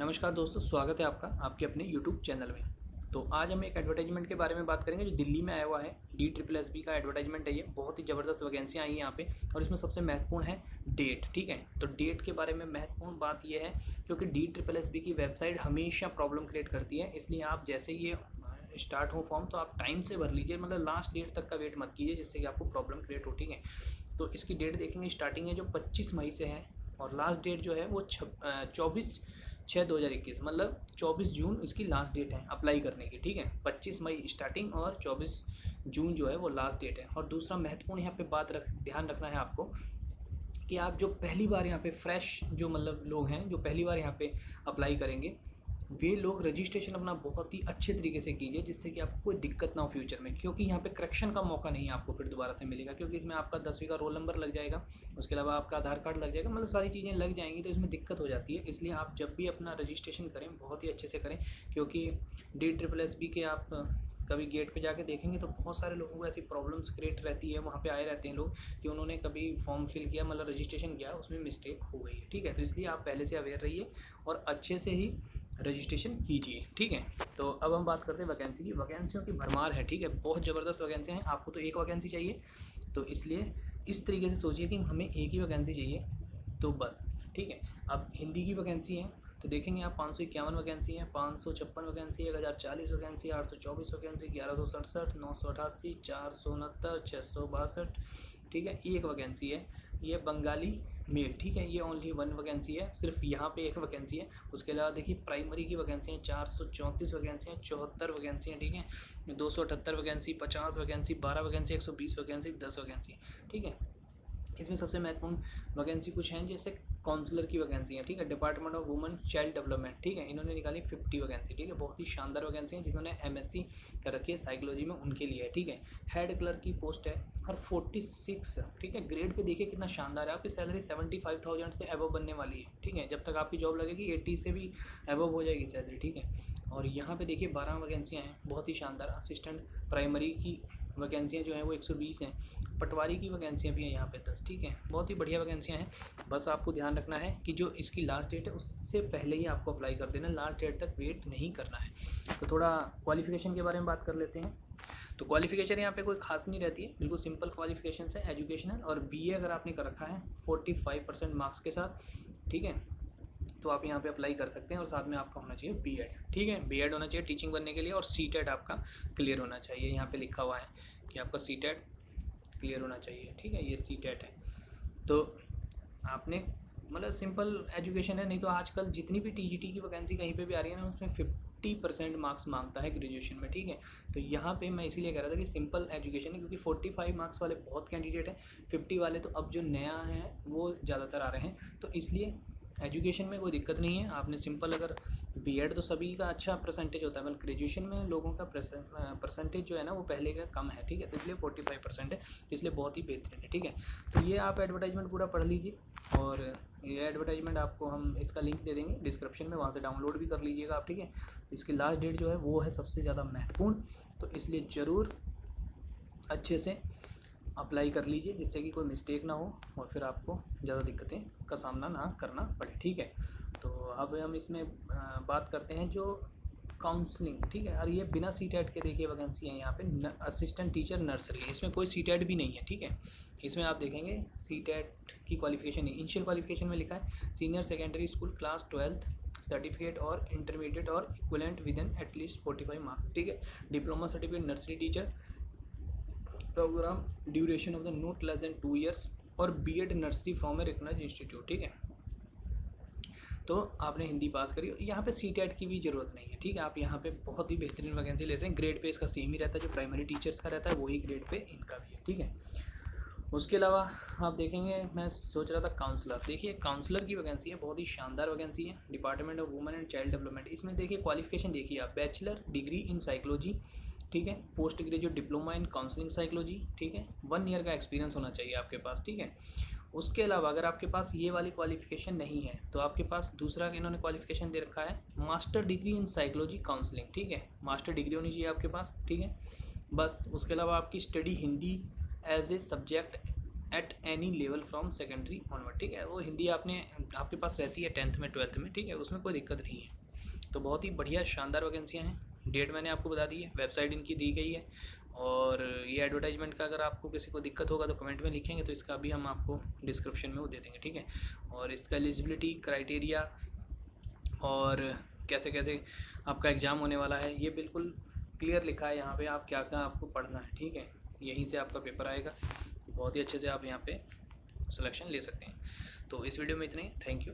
नमस्कार दोस्तों, स्वागत है आपका आपके अपने यूट्यूब चैनल में। तो आज हम एक एडवर्टाइजमेंट के बारे में बात करेंगे जो दिल्ली में आया हुआ है। DSSB का एडवर्टाइजमेंट है ये। बहुत ही ज़बरदस्त वैकेंसियाँ आई हैं यहाँ पे और इसमें सबसे महत्वपूर्ण है डेट। ठीक है, तो डेट के बारे में महत्वपूर्ण बात ये है क्योंकि DSSB की वेबसाइट हमेशा प्रॉब्लम क्रिएट करती है। इसलिए आप जैसे ये स्टार्ट हो फॉर्म तो आप टाइम से भर लीजिए, मतलब लास्ट डेट तक का वेट मत कीजिए जिससे कि आपको प्रॉब्लम क्रिएट हो। ठीक है, तो इसकी डेट देखेंगे, स्टार्टिंग है जो 25 मई से है और लास्ट डेट जो है वो 24/6/2021, मतलब 24 जून इसकी लास्ट डेट है अप्लाई करने की। ठीक है, 25 मई स्टार्टिंग और 24 जून जो है वो लास्ट डेट है। और दूसरा महत्वपूर्ण यहाँ पे ध्यान रखना है आपको कि आप जो पहली बार यहाँ पे फ्रेश जो मतलब लोग हैं जो पहली बार यहाँ पे अप्लाई करेंगे, वे लोग रजिस्ट्रेशन अपना बहुत ही अच्छे तरीके से कीजिए जिससे कि आपको कोई दिक्कत ना हो फ्यूचर में, क्योंकि यहाँ पे करेक्शन का मौका नहीं आपको फिर दोबारा से मिलेगा, क्योंकि इसमें आपका 10वीं का रोल नंबर लग जाएगा, उसके अलावा आपका आधार कार्ड लग जाएगा, मतलब सारी चीज़ें लग जाएंगी, तो इसमें दिक्कत हो जाती है। इसलिए आप जब भी अपना रजिस्ट्रेशन करें बहुत ही अच्छे से करें, क्योंकि DSSB के आप कभी गेट पे जाके देखेंगे तो बहुत सारे लोगों को ऐसी प्रॉब्लम्स क्रिएट रहती है। वहाँ पे आए रहते हैं लोग कि उन्होंने कभी फॉर्म फिल किया, मतलब रजिस्ट्रेशन किया, उसमें मिस्टेक हो गई है। ठीक है, तो इसलिए आप पहले से अवेयर रहिए और अच्छे से ही रजिस्ट्रेशन कीजिए। ठीक है, तो अब हम बात करते हैं वैकेंसी की। वैकेंसियों की भरमार है। ठीक है, बहुत ज़बरदस्त वैकेंसियाँ हैं। आपको तो एक वैकेंसी चाहिए, तो इसलिए इस तरीके से सोचिए कि हमें एक ही वैकेंसी चाहिए तो बस। ठीक है, अब हिंदी की वैकेंसी है तो देखेंगे आप 551 वैकेंसी है, 556 वैकेंसी, 1040 वैकेंसी, 824 वैकेंसी, 1167, 988, 469, 662। ठीक है, एक वैकेंसी है ये बंगाली मेल। ठीक है, ये ओनली वन वैकेंसी है, सिर्फ यहाँ पे एक वैकेंसी है। उसके अलावा देखिए प्राइमरी की वैकेंसी हैं 434 वैकेंसी हैं, 74 वैकेंसी हैं। ठीक है, 278 vacancy, 50 vacancy, 12 vacancy, 120 vacancy, 10 vacancy. ठीक है, इसमें सबसे महत्वपूर्ण वैकेंसी कुछ हैं जैसे काउंसलर की वैकेंसी है। ठीक है, department of women child development. ठीक है, इन्होंने निकाली 50 वैकेंसी। ठीक है, बहुत ही शानदार वैकेंसी है। जिन्होंने MSc कर रखी है साइकोलॉजी में उनके लिए है। ठीक है, हेड क्लर्क की पोस्ट है हर 46। ठीक है, ग्रेड पे देखिए कितना शानदार है। आपकी सैलरी 75,000 से अबव बनने वाली है। ठीक है, जब तक आपकी जॉब लगेगी 80 से भी अबव हो जाएगी सैलरी। ठीक है, और यहाँ पे देखिए 12 वैकेंसियाँ हैं, बहुत ही शानदार। असिस्टेंट प्राइमरी की वैकेंसियाँ जो हैं वो 120 हैं। पटवारी की वैकेंसियाँ भी हैं यहाँ पे 10। ठीक है, बहुत ही बढ़िया वैकेंसियाँ हैं। बस आपको ध्यान रखना है कि जो इसकी लास्ट डेट है उससे पहले ही आपको अप्लाई कर देना, लास्ट डेट तक वेट नहीं करना है। तो थोड़ा क्वालिफिकेशन के बारे में बात कर लेते हैं। तो क्वालिफिकेशन यहाँ पे कोई खास नहीं रहती है, बिल्कुल सिंपल क्वालिफिकेशन है, एजुकेशनल और BA अगर आपने कर रखा है 45% मार्क्स के साथ। ठीक है, तो आप यहाँ पे अप्लाई कर सकते हैं और साथ में आपका होना चाहिए B.Ed। ठीक है, B.Ed होना चाहिए टीचिंग बनने के लिए और CTET आपका क्लियर होना चाहिए। यहाँ पे लिखा हुआ है कि आपका CTET क्लियर होना चाहिए। ठीक है, ये CTET है। तो आपने मतलब सिंपल एजुकेशन है, नहीं तो आजकल जितनी भी TGT की वैकेंसी कहीं पे भी आ रही है ना उसमें 50% मार्क्स मांगता है ग्रेजुएशन में। ठीक है, तो यहाँ पे मैं इसीलिए कह रहा था कि सिंपल एजुकेशन है, क्योंकि 45 मार्क्स वाले बहुत कैंडिडेट हैं, 50 वाले तो अब जो नया है वो ज़्यादातर आ रहे हैं, तो इसलिए एजुकेशन में कोई दिक्कत नहीं है। आपने सिंपल अगर B.Ed तो सभी का अच्छा परसेंटेज होता है, मतलब ग्रेजुएशन में लोगों का परसेंटेज जो है ना वो पहले का कम है। ठीक है, तो इसलिए 45% है, तो इसलिए बहुत ही बेहतरीन है। ठीक है, तो ये आप एडवर्टाइजमेंट पूरा पढ़ लीजिए और ये एडवर्टाइजमेंट आपको हम इसका लिंक दे देंगे डिस्क्रिप्शन में, वहाँ से डाउनलोड भी कर लीजिएगा आप। ठीक है, इसकी लास्ट डेट जो है वो है सबसे ज़्यादा महत्वपूर्ण, तो इसलिए ज़रूर अच्छे से अप्लाई कर लीजिए जिससे कि कोई मिस्टेक ना हो और फिर आपको ज़्यादा दिक्कतें का सामना ना करना पड़े। ठीक है, तो अब हम इसमें बात करते हैं जो काउंसलिंग। ठीक है, और ये बिना CTET के देखिए वैकेंसी है यहाँ पे असिस्टेंट टीचर नर्सरी, इसमें कोई CTET भी नहीं है। ठीक है, इसमें आप देखेंगे CTET की क्वालिफिकेशन नहीं, इनिशियल क्वालिफिकेशन में लिखा है senior secondary school class 12th certificate और इंटरमीडिएट और equivalent with in at least 45 marks. ठीक है, diploma certificate nursery teacher programme duration of the not less than 2 years और B.Ed nursery from a recognised institute. ठीक है, तो आपने हिंदी पास करी, यहाँ पे CTET की भी ज़रूरत नहीं है। ठीक है, आप यहाँ पे बहुत ही बेहतरीन वैकेंसी ले सकते हैं। ग्रेड पे इसका सेम ही रहता है, जो प्राइमरी टीचर्स का रहता है वही ग्रेड पे इनका भी है। ठीक है, उसके अलावा आप देखेंगे, मैं सोच रहा था काउंसलर। देखिए काउंसलर की वैकेंसी है, बहुत ही शानदार वैकेंसी है, department of women and child development. इसमें देखिए क्वालिफिकेशन देखिए आप, बैचलर डिग्री इन साइकोलॉजी। ठीक है, post graduate diploma in counselling psychology. ठीक है, 1 ईयर का एक्सपीरियंस होना चाहिए आपके पास। ठीक है, उसके अलावा अगर आपके पास ये वाली क्वालिफिकेशन नहीं है तो आपके पास दूसरा इन्होंने क्वालिफिकेशन दे रखा है master degree in psychology counselling. ठीक है, मास्टर डिग्री होनी चाहिए आपके पास। ठीक है, बस उसके अलावा आपकी study Hindi as a subject at any level from secondary onward, ठीक है। वो हिंदी आपके पास रहती है 10th में 12th में, ठीक है, उसमें कोई दिक्कत नहीं है। तो बहुत ही बढ़िया शानदार वैकेंसियाँ हैं। डेट मैंने आपको बता दी है, वेबसाइट इनकी दी गई है। और ये एडवर्टाइजमेंट का अगर आपको किसी को दिक्कत होगा तो कमेंट में लिखेंगे, तो इसका भी हम आपको डिस्क्रिप्शन में वो दे देंगे, ठीक है। और इसका एलिजिबिलिटी क्राइटेरिया और कैसे कैसे आपका एग्ज़ाम होने वाला है, ये बिल्कुल क्लियर लिखा है यहाँ पे। आप क्या क्या आपको पढ़ना है, ठीक है। यहीं से आपका पेपर आएगा, बहुत ही अच्छे से आप यहाँ पे सिलेक्शन ले सकते हैं। तो इस वीडियो में इतने ही, थैंक यू।